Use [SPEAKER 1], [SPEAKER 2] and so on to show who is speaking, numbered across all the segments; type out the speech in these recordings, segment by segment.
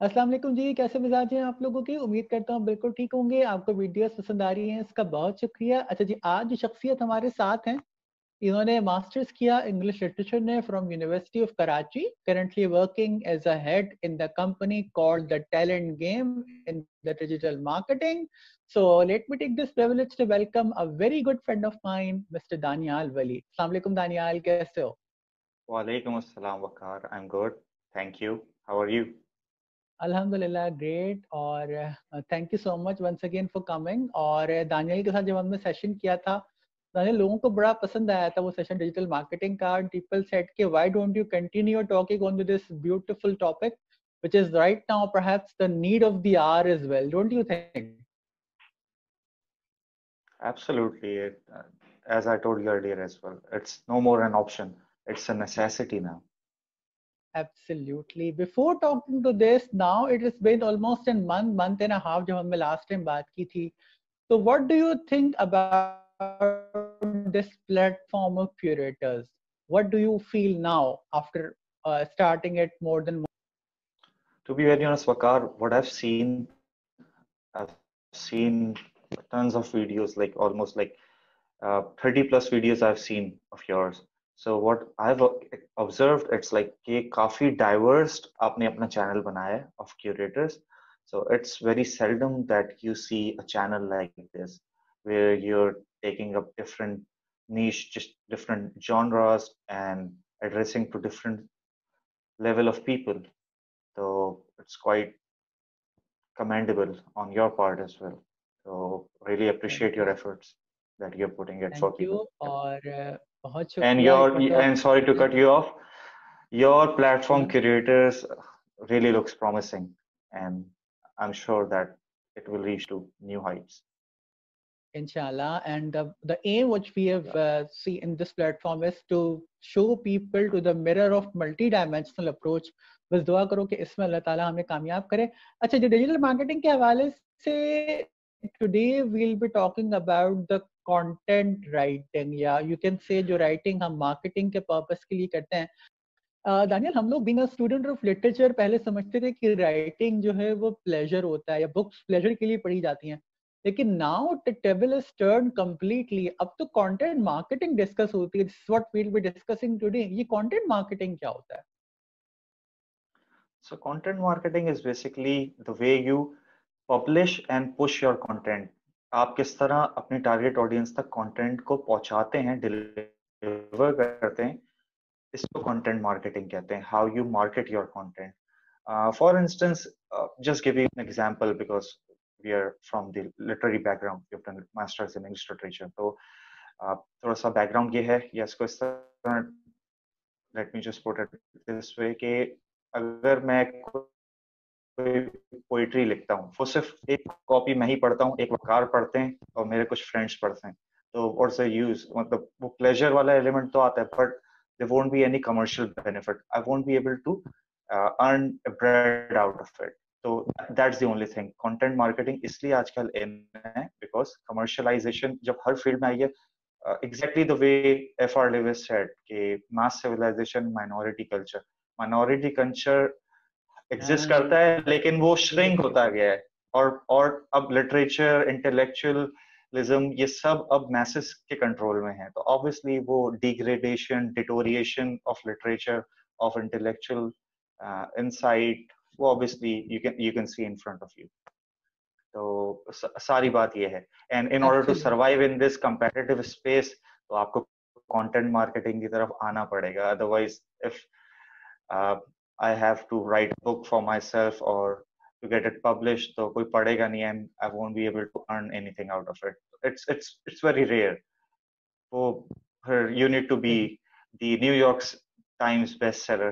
[SPEAKER 1] अस्सलाम वालेकुम जी, कैसे मिजाज हैं आप लोगों के? उम्मीद करता हूँ बिल्कुल ठीक होंगे। आपको वीडियोस पसंद आ रही हैं, इसका बहुत शुक्रिया। अच्छा जी, आज जो शख्सियत हमारे साथ हैं, इन्होंने मास्टर्स किया इंग्लिश लिटरेचर में from university of Karachi, currently working as a head in the company called the talent game in the digital marketing. So let me take this privilege to welcome a very good friend of mine, mister Daniyal Wali. अस्सलाम वालेकुम दानियाल, कैसे हो?
[SPEAKER 2] Walaikum assalam, Waqar. I'm good. Thank you. How are you?
[SPEAKER 1] अल्हम्दुलिल्लाह great. और thank you so much once again for coming. और दानियल के साथ जब हमने सेशन किया था, दानियल, लोगों को बड़ा पसंद आया था वो सेशन डिजिटल मार्केटिंग का। पीपल सेड के why don't you continue talking on this beautiful topic which is right now perhaps the need of the hour as well, don't you think?
[SPEAKER 2] Absolutely. As I told you earlier as well, it's no more an option. It's a necessity now.
[SPEAKER 1] Absolutely. Before talking to this, now it has been almost a month and a half जब हमने last time बात की थी. So what do you think about this platform of curators? What do you feel now after starting it more than
[SPEAKER 2] To be very honest, Waqar, what I've seen tons of videos, like almost like 30 plus videos I've seen of yours. So what I've observed, it's like कि काफी diverse आपने अपना channel बनाया है of curators. So it's very seldom that you see a channel like this where you're taking up different niche, just different genres and addressing to different level of people. So it's quite commendable on your part as well. So really
[SPEAKER 1] thank
[SPEAKER 2] appreciate your
[SPEAKER 1] you,
[SPEAKER 2] efforts that you're putting it
[SPEAKER 1] thank
[SPEAKER 2] for people.
[SPEAKER 1] you, और बहुत
[SPEAKER 2] And
[SPEAKER 1] शुक्रिया इतना तो
[SPEAKER 2] and sorry to cut you off, your platform
[SPEAKER 1] आपने
[SPEAKER 2] curators really looks promising, and I'm sure that it will reach to new heights.
[SPEAKER 1] Inshallah. And the aim which we have see in this platform is to show people to the mirror of multi-dimensional approach. बस दुआ करो कि इसमें अल्लाह ताला हमें कामयाब करे। अच्छा, जो डिजिटल मार्केटिंग के हवाले से today will be talking about the content writing, या यू कैन से जो राइटिंग हम मार्केटिंग के पर्पस के लिए करते हैं। दानियल, हम लोग being a student of literature पहले समझते थे कि राइटिंग जो है वो प्लेजर होता है या बुक्स प्लेजर के लिए पढ़ी जाती हैं, लेकिन now the table is turn completely. अब तो कंटेंट मार्केटिंग डिस्कस होती है। This is what we will be discussing today. ये कंटेंट मार्केटिंग क्या होता है?
[SPEAKER 2] So content marketing is basically the way you publish and push your content. आप किस तरह अपनी टारगेट ऑडियंस तक कंटेंट को पहुंचाते हैं, डिलीवर करते हैं, इसको कंटेंट मार्केटिंग कहते हैं. How you market your content. For instance, just give you an example because we are from the literary background. We've done masters in English literature. तो थोड़ा सा बैकग्राउंड ये है या इसको इस तरह, let me just put it this way कि अगर मैं कोई पोइट्री लिखता हूँ, वो सिर्फ एक कॉपी मैं ही पढ़ता हूँ, एक वकार पढ़ते हैं और मेरे कुछ फ्रेंड्स पढ़ते हैं, तो व्हाट्स द यूज. मतलब वो प्लेजर वाला एलिमेंट तो आता है, but there won't be any commercial benefit. I won't be able to earn a bread out of it. So that's the only thing. Content marketing इसलिए आजकल in है because commercialization जब हर फील्ड में आई है, exactly the way F.R. Lewis said कि mass civilization, minority culture exist
[SPEAKER 1] हाँ,
[SPEAKER 2] करता है, लेकिन वो श्रिंक
[SPEAKER 1] बिल्कुल।
[SPEAKER 2] होता गया है. और अब लिटरेचर, इंटेलेक्चुअलिज्म, ये सब अब मैसेस के कंट्रोल में है, तो ऑब्वियसली वो degradation, deterioration of literature, of intellectual insight, वो obviously you can see in front of you. तो सारी बात ये है. And in order to
[SPEAKER 1] absolutely.
[SPEAKER 2] Survive in this competitive space, तो आपको कंटेंट मार्केटिंग की तरफ आना पड़ेगा. Otherwise if I have to write a book for myself or to get it published, तो कोई पढ़ेगा नहीं, and I won't be able to earn anything out of it. It's very rare. So you need to be the New York Times bestseller.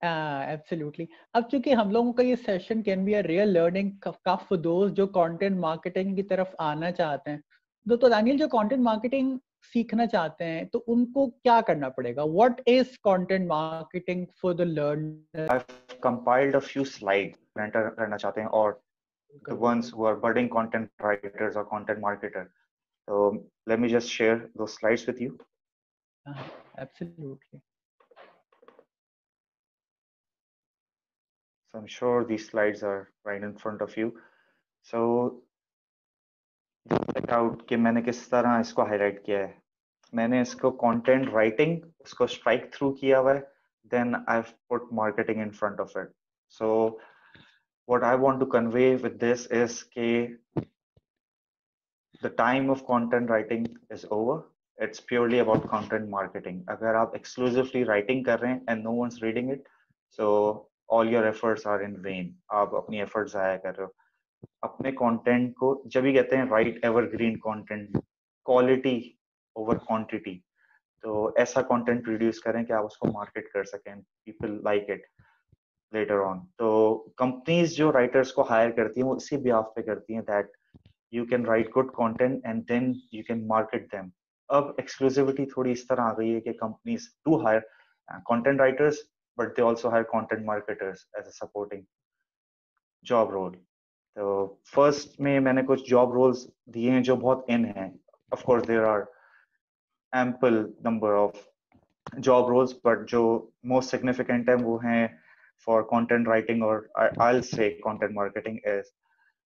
[SPEAKER 1] Absolutely. अब चूंकि हम लोगों का ये session can be a real learning curve for दोस्त जो content marketing की तरफ आना चाहते हैं, तो दानियल, जो कंटेंट मार्केटिंग सीखना चाहते हैं तो उनको क्या करना पड़ेगा? What is content marketing for the learner?
[SPEAKER 2] I've compiled a few slides enter करना चाहते हैं, और the
[SPEAKER 1] बिल्कुल
[SPEAKER 2] ones
[SPEAKER 1] बिल्कुल।
[SPEAKER 2] who are budding content writers or content marketer. So let me just share those slides with you.
[SPEAKER 1] Absolutely.
[SPEAKER 2] So I'm sure these slides are right in front of you. So check out कि मैंने किस तरह इसको highlight किया है. मैंने इसको content writing उसको strike through किया हुआ है. Then I've put marketing in front of it. So what I want to convey with this is कि the time of content writing is over. It's purely about content marketing. अगर आप exclusively writing कर रहे हैं and no one's reading it, so all your efforts are in vain. आप अपनी efforts ज़ाया कर रहे हो. अपने कंटेंट को जब भी कहते हैं right evergreen content, quality over quantity, तो ऐसा कंटेंट प्रोड्यूस करें कि आप उसको मार्केट कर सकें, people like it later on. तो कंपनीज जो राइटर्स को हायर करती हैं वो इसी बिहाफ पे करती हैं that you can write good content and then you can market them. अब एक्सक्लूसिविटी थोड़ी इस तरह आ गई है कि companies do hire content writers but they also hire content marketers as a supporting job role. तो फर्स्ट में मैंने कुछ जॉब रोल्स दिए हैं जो बहुत इन हैं. Of course there are ample number of job roles but जो मोस्ट सिग्निफिकेंट है वो हैं फॉर कंटेंट राइटिंग और I'll say content marketing is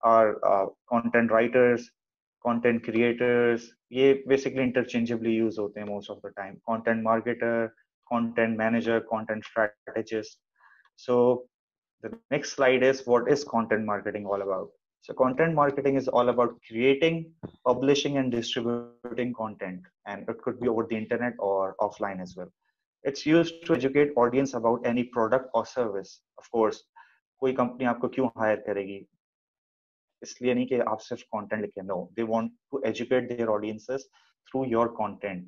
[SPEAKER 2] are content writers, content creators. ये basically interchangeably use होते हैं most of the time. Content marketer, content manager, content strategist. So the next slide is what is content marketing all about. So content marketing is all about creating, publishing and distributing content, and it could be over the internet or offline as well. It's used to educate audience about any product or service. Of course, कोई company आपको क्यों higher करेगी? इसलिए नहीं कि आप सिर्फ content लिखें. No, they want to educate their audiences through your content,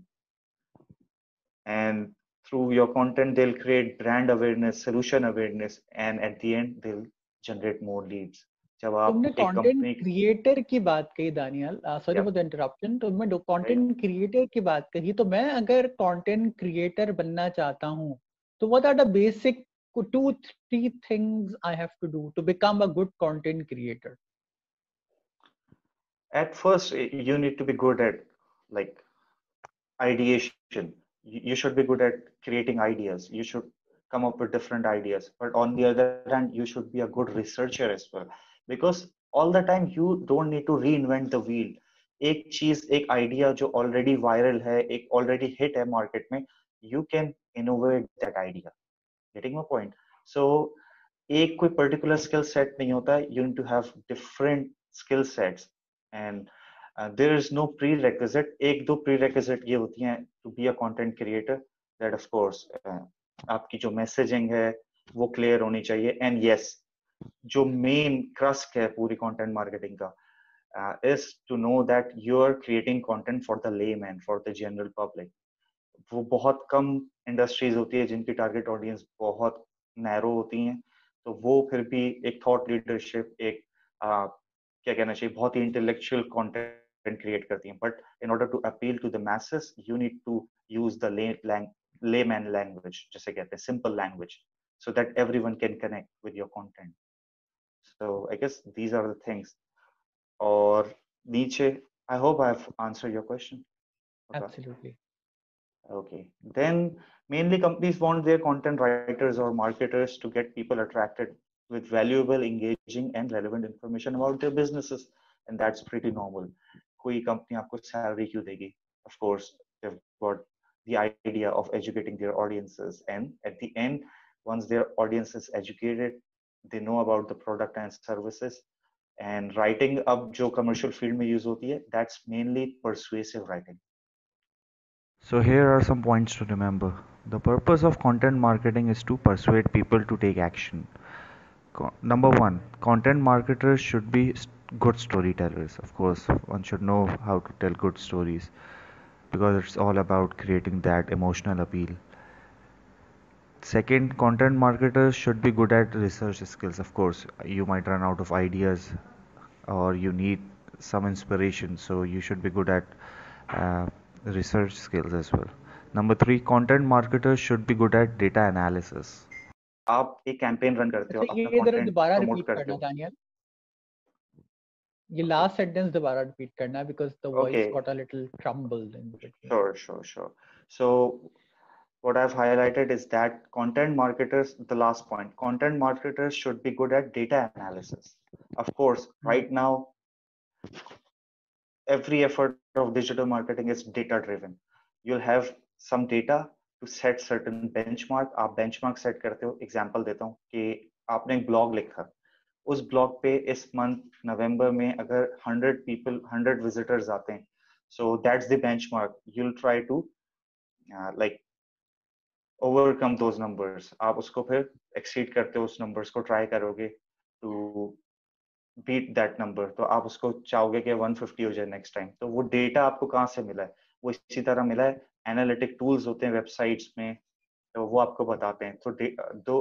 [SPEAKER 2] and through your content they'll create brand awareness, solution awareness, and at the end they'll generate more leads. जब आप
[SPEAKER 1] तुमने
[SPEAKER 2] एक
[SPEAKER 1] कंटेंट
[SPEAKER 2] कंपनी
[SPEAKER 1] क्रिएटर की बात कही Daniyal, sorry for the interruption, तुमने content creator की बात कही, तो मैं अगर कंटेंट क्रिएटर बनना चाहता हूँ तो what are the basic 2-3 things I have to do to become a good content creator?
[SPEAKER 2] at first you need to be good at like ideation. You should be good at creating ideas. You should come up with different ideas. But on the other hand, you should be a good researcher as well. Because all the time you don't need to reinvent the wheel. एक चीज, एक idea जो already viral है, एक already hit है market में, you can innovate that idea. Getting my point? So एक कोई पर्टिकुलर स्किल सेट नहीं होता है. You need to have different skill sets and there is no prerequisite. एक दो prerequisite ये होती हैं to be a content creator. That of course आपकी जो messaging है वो clear होनी चाहिए. And yes, जो main crux है पूरी content marketing का is to know that you are creating content for the layman, for the general public. वो बहुत कम industries होती है जिनकी target audience बहुत narrow होती हैं. तो वो फिर भी एक thought leadership, एक क्या कहना चाहिए, बहुत ही intellectual content create करती हैं. But in order to appeal to the masses, you need to use the layman language, जैसे कहते हैं simple language, so that everyone can connect with your content. So I guess these are the things. और नीचे, I hope I've answered your question. Okay.
[SPEAKER 1] Absolutely.
[SPEAKER 2] Okay. Then mainly companies want their content writers or marketers to get people attracted with valuable, engaging and relevant information about their businesses. And that's pretty normal. कोई company आपको salary क्यों देगी? Of course, they've got the idea of educating their audiences, and at the end, once their audience is educated, they know about the product and services. And writing अब जो commercial field में use होती है, that's mainly persuasive writing.
[SPEAKER 3] So here are some points to remember. The purpose of content marketing is to persuade people to take action. Number one, content marketers should be good storytellers. Of course, one should know how to tell good stories because it's all about creating that emotional appeal. Second, content marketers should be good at research skills. Of course, you might run out of ideas or you need some inspiration, so you should be good at research skills as well. Number three, content marketers should be good at data analysis.
[SPEAKER 2] आप एक campaign run करते हो, अपना
[SPEAKER 1] ये जरा
[SPEAKER 2] content
[SPEAKER 1] दोबारा
[SPEAKER 2] promote
[SPEAKER 1] repeat
[SPEAKER 2] करते
[SPEAKER 1] करना
[SPEAKER 2] हो.
[SPEAKER 1] दानियल, ये लास्ट सेंटेंस दोबारा रिपीट करना because the voice
[SPEAKER 2] Okay.
[SPEAKER 1] got a little crumbled in between.
[SPEAKER 2] Sure. So what I've highlighted is that content marketers, the last point, content marketers should be good at data analysis. Of course, right now, every effort of digital marketing is data driven. You'll have some data to set certain benchmark. आप benchmark set करते हो. Example देता हूँ कि आपने एक blog लिखा. उस blog पे इस month नवंबर में अगर 100 people 100 visitors आते हैं, so that's the benchmark. You'll try to like overcome those numbers. आप उसको फिर exceed करते हो, उस numbers को try करोगे to बीट दैट नंबर, तो आप उसको चाहोगे कि 150 हो जाए नेक्स्ट टाइम. तो वो डेटा आपको कहाँ से मिला है? वो इसी तरह मिला है, एनालिटिक टूल्स होते हैं वेबसाइट्स में, तो वो आपको बताते हैं. तो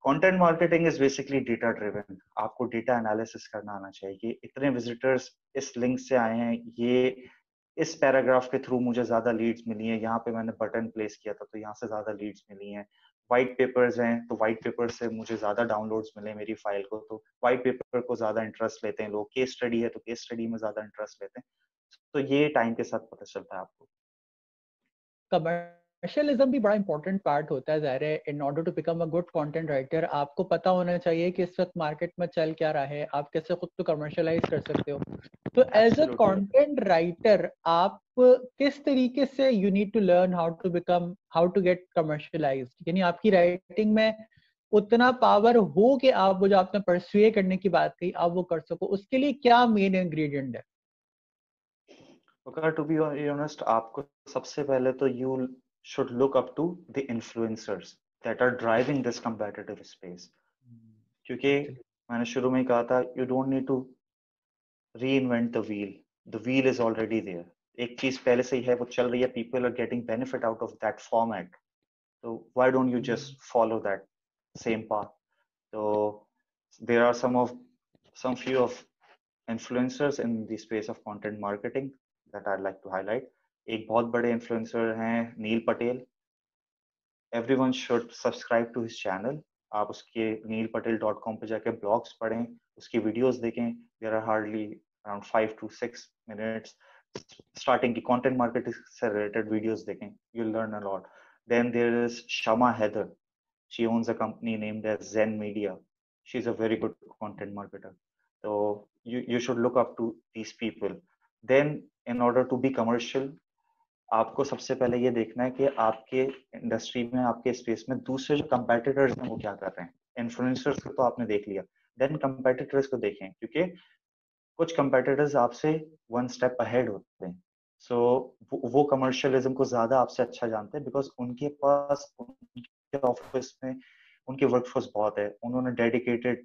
[SPEAKER 2] content marketing is basically data driven. आपको डेटा एनालिसिस करना आना चाहिए कि इतने विजिटर्स इस लिंक से आए हैं, ये इस पैराग्राफ के थ्रू मुझे ज्यादा लीड्स मिली हैं, यहाँ पे मैंने बटन प्लेस किया था तो यहाँ से ज्यादा लीड्स मिली हैं. व्हाइट पेपर्स हैं तो व्हाइट पेपर से मुझे ज्यादा डाउनलोड्स मिले मेरी फाइल को, तो व्हाइट पेपर को ज्यादा इंटरेस्ट लेते हैं लोग. केस स्टडी है तो केस स्टडी में ज्यादा इंटरेस्ट लेते हैं. तो ये टाइम के साथ पता चलता है आपको.
[SPEAKER 1] कमर्शियलिज्म भी बड़ा इंपॉर्टेंट पार्ट होता है. ज़ाहिर है, in order to become a good content writer आपको पता होना चाहिए कि इस वक्त मार्केट में चल क्या रहा है, आप कैसे खुद को कमर्शियलाइज कर सकते हो. तो एज अ कंटेंट राइटर आप किस तरीके से you need to learn how to get commercialized, यानी आपकी राइटिंग में उतना पावर हो कि आप वो जो आपने परस्यू करने की बात कही आप वो कर सको, उसके लिए क्या मेन इंग्रेडिएंट है?
[SPEAKER 2] टू बी ऑनेस्ट, आपको सबसे पहले तो you should look up to the influencers that are driving this competitive space. क्योंकि मैंने शुरू में कहा था, you don't need to reinvent the wheel. The wheel is already there. एक चीज पहले से ही है, वो चल रही है. People are getting benefit out of that format. So why don't you just follow that same path? So there are some few of influencers in the space of content marketing that I'd like to highlight. एक बहुत बड़े influencer हैं Neil Patel. Everyone should subscribe to his channel. आप उसके neelpatel.com पे जाके blogs पढ़ें, उसकी वीडियोस देखें. There are hardly around 5 to 6 minutes starting की कंटेंट मार्केटिंग से रिलेटेड वीडियोस देखें. You will learn a lot. Then there is Shama Haider. She owns a company named as zen media. She is a very good content marketer. तो you should look up to these people. Then in order to be commercial, आपको सबसे पहले ये देखना है कि आपके industry में, आपके स्पेस में दूसरे जो कंपेटिटर्स हैं वो क्या कर रहे हैं. इन्फ्लुएंसर्स को तो आपने देख लिया, देन कंपेटिटर्स को देखें, क्योंकि कुछ कंपेटिटर्स आपसे वन स्टेप अहेड होते हैं. सो वो कमर्शियलिज्म को ज्यादा आपसे अच्छा जानते हैं, बिकॉज उनके पास उनके ऑफिस में उनकी वर्कफोर्स बहुत है. उन्होंने डेडिकेटेड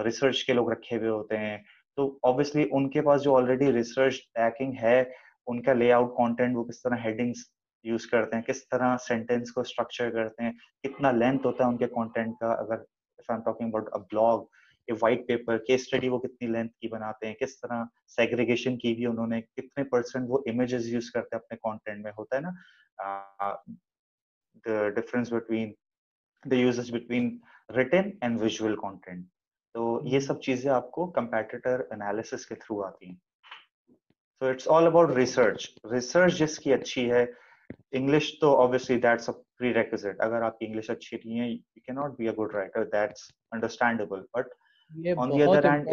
[SPEAKER 2] रिसर्च के लोग रखे हुए होते हैं. तो ऑब्वियसली उनके पास जो ऑलरेडी रिसर्च बैकिंग है, उनका लेआउट कंटेंट, वो किस तरह हेडिंग्स यूज करते हैं, किस तरह सेंटेंस को स्ट्रक्चर करते हैं, कितना लेंथ होता है उनके कंटेंट का. अगर if I am talking about a blog, a white paper, case study, वो कितनी लेंथ की बनाते हैं, किस तरह सेग्रीगेशन की भी उन्होंने, कितने % वो इमेजेस यूज करते हैं अपने कंटेंट में. होता है ना the difference between the uses between written and visual content. तो ये सब चीजें आपको कंपेटिटर एनालिसिस के थ्रू आती हैं. So it's all about research. Research जिसकी अच्छी है, English तो obviously that's a prerequisite. अगर आपकी English अच्छी नहीं है, you cannot be a good writer. That's understandable. But on the other hand,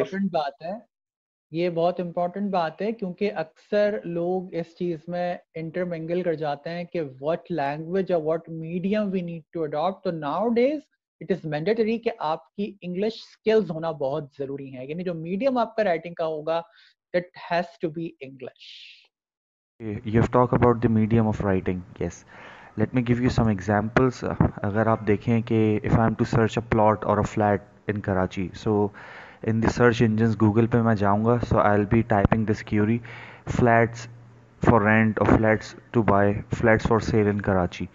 [SPEAKER 1] ये बहुत इम्पोर्टेंट बात है क्योंकि अक्सर लोग इस चीज में इंटरमिंगल कर जाते हैं कि व्हाट लैंग्वेज और what medium we need to adopt. तो नाउडेज इट इज मैंडेटरी कि आपकी इंग्लिश स्किल्स होना बहुत जरूरी है, यानी जो मीडियम आपका राइटिंग का होगा that has to be English.
[SPEAKER 3] You've talked about the medium of writing. Yes. Let me give you some examples. अगर आप देखें कि if I am to search a plot or a flat in Karachi, so in the search engines Google पे मैं जाऊँगा, so I'll be typing this query, flats for rent or flats to buy, flats for sale in Karachi,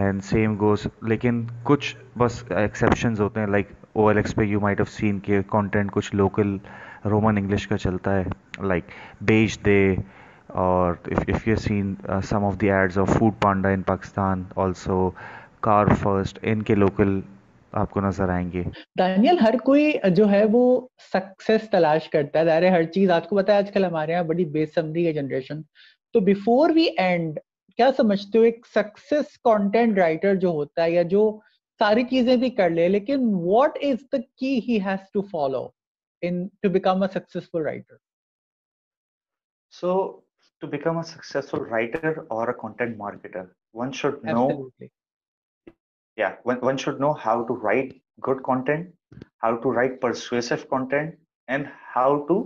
[SPEAKER 3] and same goes. लेकिन कुछ बस exceptions होते हैं, like OLX पे you might have seen कि content कुछ local Roman English का चलता है, like बेच दे, or if you've seen some of the ads of Food Panda in Pakistan, also Car First, इनके local आपको नजर आएंगे.
[SPEAKER 1] दानियल, हर कोई जो है वो सक्सेस तलाश करता है. दायरे हर चीज आपको पता है आजकल हमारे यहाँ बड़ी बेसमरी है जनरेशन. तो बिफोर वी एंड, क्या समझते हो एक सक्सेस कंटेंट राइटर जो होता है या जो सारी चीजें भी कर ले, लेकिन what is the key he has to follow in to become a successful writer?
[SPEAKER 2] So to become a successful writer or a content marketer, one should know,
[SPEAKER 1] absolutely.
[SPEAKER 2] yeah, one should know how to write good content, how to write persuasive content, and how to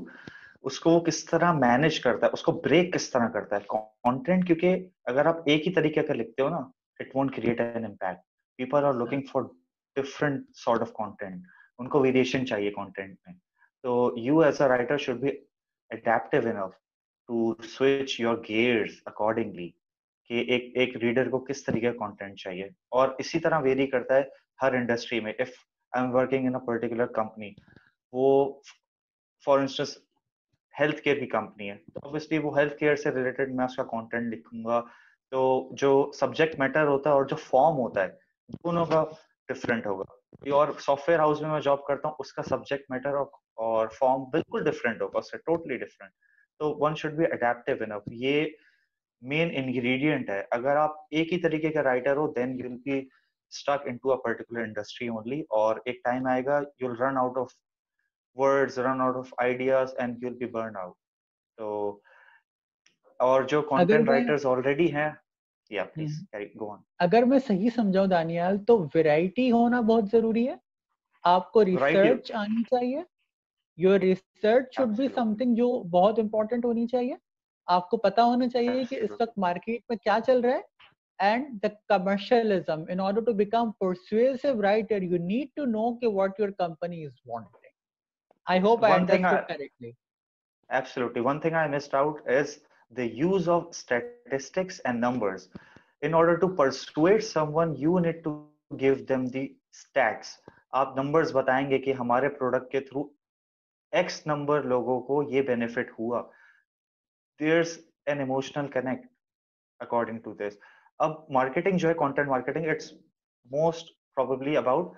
[SPEAKER 2] उसको वो किस तरह manage करता है, उसको break किस तरह करता है कंटेंट, क्योंकि अगर आप एक ही तरीके का लिखते हो ना, it won't create an impact. People are looking for different sort of content, उनको वेरिएशन चाहिए कंटेंट में. तो you as a writer should be adaptive enough to switch your gears accordingly कि एक रीडर को किस तरीके का कंटेंट चाहिए. और इसी तरह वेरी करता है हर इंडस्ट्री में. If I am working in a particular company, वो फॉर इंस्टेंस हेल्थ केयर की कंपनी है, तो ऑब्वियसली वो हेल्थ केयर से रिलेटेड मैं उसका कंटेंट लिखूंगा. तो जो सब्जेक्ट मैटर होता है और जो फॉर्म होता है, दोनों का डिफरेंट होगा. और सॉफ्टवेयर हाउस में मैं जॉब करता हूँ, उसका सब्जेक्ट मैटर और फॉर्म बिल्कुल डिफरेंट होगा, उससे टोटली डिफरेंट. तो one should be adaptive enough. ये मेन इंग्रेडिएंट है. अगर आप एक ही तरीके का राइटर हो, then you will be stuck into a particular industry only, और एक टाइम आएगा you will run out of words, run out of ideas, and you'll be burned out. तो और जो
[SPEAKER 1] अगर
[SPEAKER 2] content
[SPEAKER 1] मैं
[SPEAKER 2] writers already हैं, yeah, please go on.
[SPEAKER 1] अगर मैं सही समझाऊं दानियाल, तो वैरायटी होना बहुत जरूरी है. आपको
[SPEAKER 2] Variety,
[SPEAKER 1] रिसर्च आनी चाहिए. Your research should be
[SPEAKER 2] absolutely,
[SPEAKER 1] something जो बहुत इंपॉर्टेंट होनी चाहिए. आपको पता होना चाहिए कि इस वक्त
[SPEAKER 2] absolutely.
[SPEAKER 1] मार्केट में क्या चल रहा है. And the commercialism, in order to become persuasive writer, you need to know what your company is wanting. I
[SPEAKER 2] Yes,
[SPEAKER 1] hope I understood correctly.
[SPEAKER 2] absolutely. One thing I missed out is the use of statistics and numbers. In order to persuade someone, you need to give them the stats. आप numbers बताएंगे कि हमारे product के through X number लोगों को ये benefit हुआ. There's an emotional connect according to this. अब marketing जो है, content marketing, it's most probably about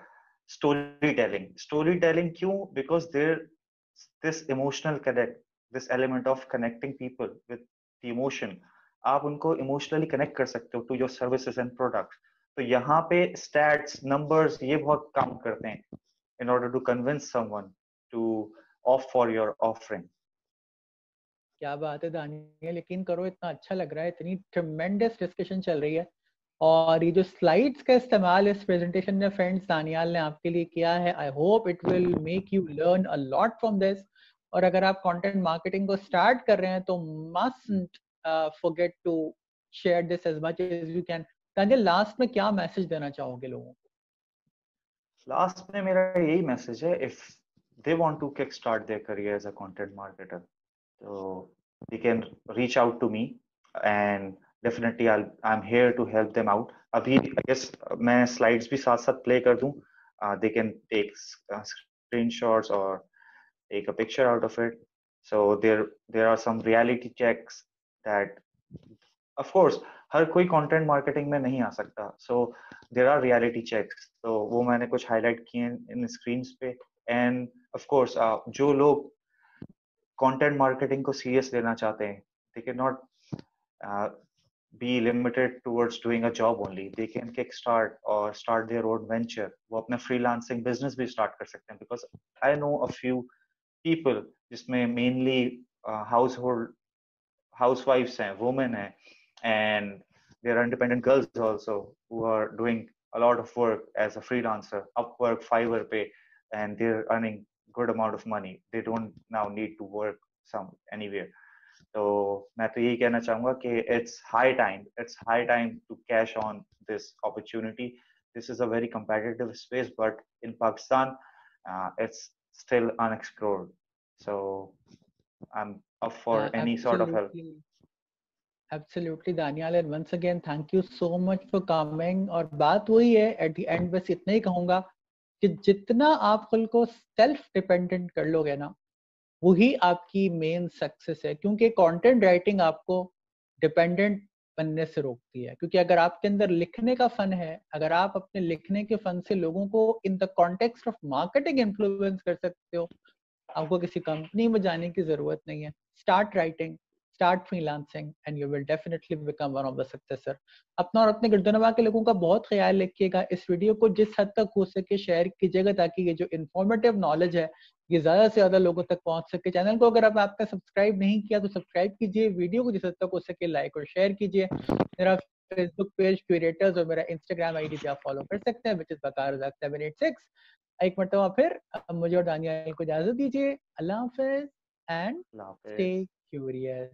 [SPEAKER 2] storytelling. Storytelling क्यों? Because there this emotional connect, this element of connecting people with the emotion. आप उनको emotionally connect कर सकते हो to your services and products. तो यहाँ पे stats, numbers ये बहुत काम करते हैं in order to convince someone to opt for your offering.
[SPEAKER 1] क्या बात है दानियल, यकीन करो इतना अच्छा लग रहा है, इतनी ट्रेमेंडस डिस्कशन चल रही है. और ये जो स्लाइड्स का इस्तेमाल इस प्रेजेंटेशन में फ्रेंड्स दानियाल ने आपके लिए किया है, I hope it will make you learn a lot from this. और अगर आप कंटेंट मार्केटिंग को स्टार्ट कर रहे हैं तो must forget to share this as much as you can. Daniyal, last में क्या मैसेज देना चाहोगे लोगों को?
[SPEAKER 2] लास्ट में मेरा यही मैसेज है, if they want to kick start their career as a content marketer, so they can reach out to me, and definitely I'm here to help them out. अभी I guess मैं slides भी साथ साथ play कर दूं. They can take screenshots or take a picture out of it. So there are some reality checks that, of course, हर कोई content marketing में नहीं आ सकता. So there are reality checks. तो वो मैंने कुछ highlight किए इन screens पे. And of course, जो लोग कंटेंट मार्केटिंग को सीरियस लेना चाहते हैं, they cannot be limited towards doing a job only. They can kickstart or start their own venture. वो अपना freelancing business भी start कर सकते हैं, because I know a few people जिसमें mainly household housewives हैं, women हैं, and there are independent girls also who are doing a lot of work as a freelancer, Upwork, Fiverr pay, and they're earning good amount of money. They don't now need to work anywhere. तो मैं तो यही कहना चाहूंगा कि it's high time to cash on this opportunity. This is a very competitive space, but in Pakistan, it's still unexplored. So I'm up for any sort of help.
[SPEAKER 1] Absolutely, Daniel, and once again, thank you so much for coming. और बात वही है, at the end बस इतना ही कहूँगा कि जितना आप खुद को सेल्फ डिपेंडेंट कर लोगे ना, वही आपकी मेन सक्सेस है. क्योंकि कंटेंट राइटिंग आपको डिपेंडेंट बनने से रोकती है. क्योंकि अगर आपके अंदर लिखने का फन है, अगर आप अपने लिखने के फन से लोगों को in the context of marketing influence कर सकते हो, आपको किसी कंपनी में जाने की जरूरत नहीं है. Start writing, start freelancing and you will definitely become one of the successor. अपना और अपने गिरदोनवा के लोगों का बहुत ख्याल रखिएगा. इस वीडियो को जिस हद तक हो सके शेयर कीजिएगा ताकि ये जो इन्फॉर्मेटिव नॉलेज है ये ज्यादा से ज्यादा लोगों तक पहुंच सके. चैनल को अगर आपने सब्सक्राइब नहीं किया तो सब्सक्राइब कीजिए. वीडियो को जिस हद तक हो सके लाइक और शेयर कीजिए. मेरा फेसबुक पेज क्यूरेटर्स और मेरा इंस्टाग्राम आईडी भी आप फॉलो कर सकते हैं, विच इज बकार रज़ाक 786. एक मरतबा फिर मुझे और दानियाल को इजाजत दीजिए. अल्लाह हाफिज एंड स्टे क्यूरियस.